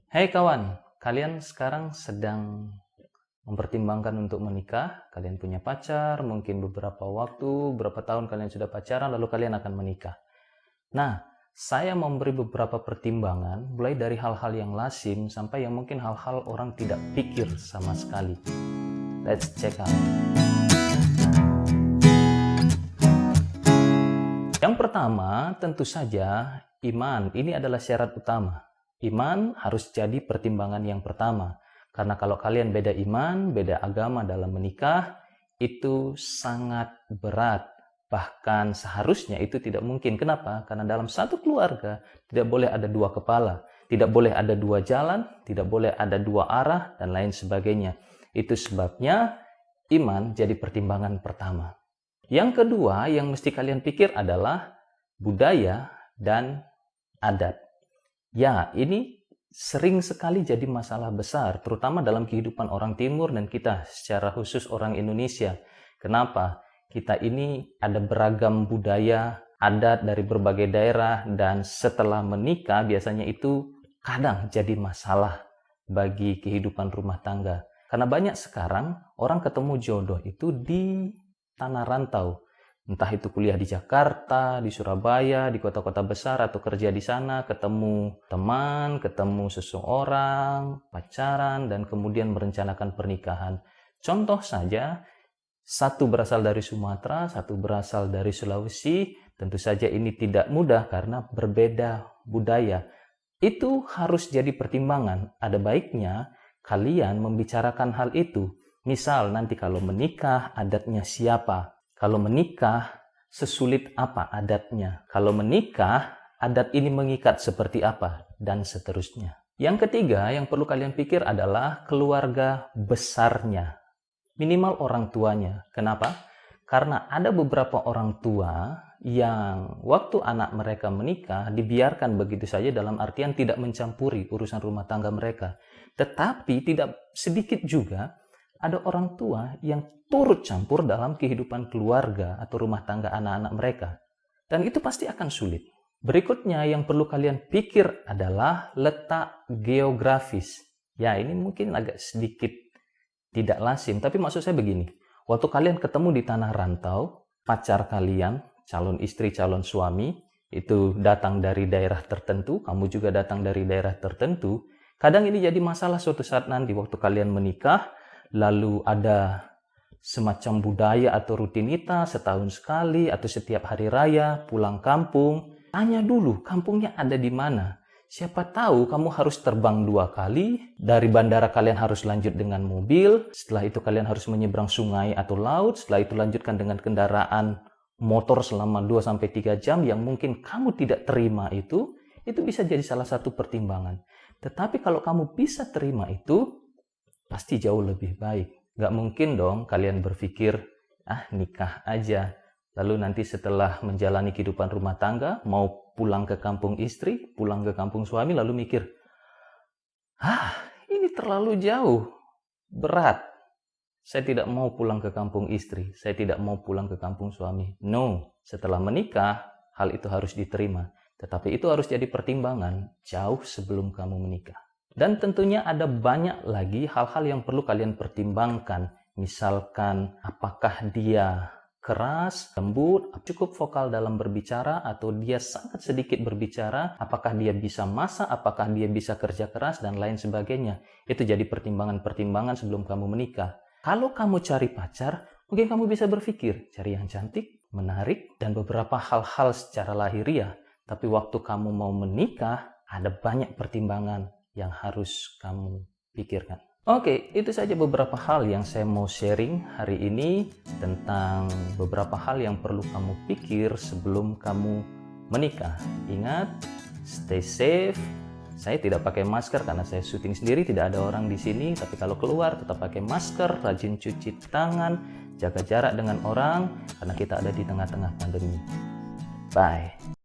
Hai kawan, kalian sekarang sedang mempertimbangkan untuk menikah. Kalian punya pacar, mungkin beberapa waktu, beberapa tahun kalian sudah pacaran, lalu kalian akan menikah. Nah, saya memberi beberapa pertimbangan, mulai dari hal-hal yang lazim sampai yang mungkin hal-hal orang tidak pikir sama sekali. Let's check out. Yang pertama, tentu saja iman. Ini adalah syarat utama. Iman harus jadi pertimbangan yang pertama. Karena kalau kalian beda iman, beda agama dalam menikah, itu sangat berat. Bahkan seharusnya itu tidak mungkin. Kenapa? Karena dalam satu keluarga tidak boleh ada dua kepala, tidak boleh ada dua jalan, tidak boleh ada dua arah, dan lain sebagainya. Itu sebabnya iman jadi pertimbangan pertama. Yang kedua yang mesti kalian pikir adalah budaya dan adat. Ya, ini sering sekali jadi masalah besar, terutama dalam kehidupan orang Timur dan kita secara khusus orang Indonesia. Kenapa? Kita ini ada beragam budaya, adat dari berbagai daerah, dan setelah menikah biasanya itu kadang jadi masalah bagi kehidupan rumah tangga. Karena banyak sekarang orang ketemu jodoh itu di tanah rantau. Entah itu kuliah di Jakarta, di Surabaya, di kota-kota besar, atau kerja di sana, ketemu teman, ketemu seseorang, pacaran, dan kemudian merencanakan pernikahan. Contoh saja, satu berasal dari Sumatera, satu berasal dari Sulawesi. Tentu saja ini tidak mudah karena berbeda budaya. Itu harus jadi pertimbangan. Ada baiknya kalian membicarakan hal itu. Misal nanti kalau menikah, adatnya siapa? Kalau menikah, sesulit apa adatnya? Kalau menikah, adat ini mengikat seperti apa? Dan seterusnya. Yang ketiga yang perlu kalian pikir adalah keluarga besarnya. Minimal orang tuanya. Kenapa? Karena ada beberapa orang tua yang waktu anak mereka menikah dibiarkan begitu saja, dalam artian tidak mencampuri urusan rumah tangga mereka. Tetapi tidak sedikit juga ada orang tua yang turut campur dalam kehidupan keluarga atau rumah tangga anak-anak mereka. Dan itu pasti akan sulit. Berikutnya yang perlu kalian pikir adalah letak geografis. Ya, ini mungkin agak sedikit tidak lazim, tapi maksud saya begini. Waktu kalian ketemu di tanah rantau, pacar kalian, calon istri, calon suami, itu datang dari daerah tertentu, kamu juga datang dari daerah tertentu. Kadang ini jadi masalah suatu saat nanti waktu kalian menikah, lalu ada semacam budaya atau rutinitas setahun sekali atau setiap hari raya pulang kampung. Tanya dulu kampungnya ada di mana. Siapa tahu kamu harus terbang 2 kali. Dari bandara kalian harus lanjut dengan mobil. Setelah itu kalian harus menyeberang sungai atau laut. Setelah itu lanjutkan dengan kendaraan motor selama 2-3 jam yang mungkin kamu tidak terima itu bisa jadi salah satu pertimbangan. Tetapi kalau kamu bisa terima itu, pasti jauh lebih baik. Gak mungkin dong kalian berpikir, nikah aja. Lalu nanti setelah menjalani kehidupan rumah tangga, mau pulang ke kampung istri, pulang ke kampung suami, lalu mikir, ini terlalu jauh, berat. Saya tidak mau pulang ke kampung istri, saya tidak mau pulang ke kampung suami. No, setelah menikah, hal itu harus diterima. Tetapi itu harus jadi pertimbangan jauh sebelum kamu menikah. Dan tentunya ada banyak lagi hal-hal yang perlu kalian pertimbangkan. Misalkan apakah dia keras, lembut, cukup vokal dalam berbicara, atau dia sangat sedikit berbicara, apakah dia bisa masak, apakah dia bisa kerja keras, dan lain sebagainya. Itu jadi pertimbangan-pertimbangan sebelum kamu menikah. Kalau kamu cari pacar, mungkin kamu bisa berpikir, cari yang cantik, menarik, dan beberapa hal-hal secara lahiriah. Tapi waktu kamu mau menikah, ada banyak pertimbangan yang harus kamu pikirkan. Oke, itu saja beberapa hal yang saya mau sharing hari ini tentang beberapa hal yang perlu kamu pikir sebelum kamu menikah. Ingat, stay safe. Saya tidak pakai masker karena saya syuting sendiri, tidak ada orang di sini. Tapi kalau keluar tetap pakai masker, rajin cuci tangan, jaga jarak dengan orang karena kita ada di tengah-tengah pandemi. Bye.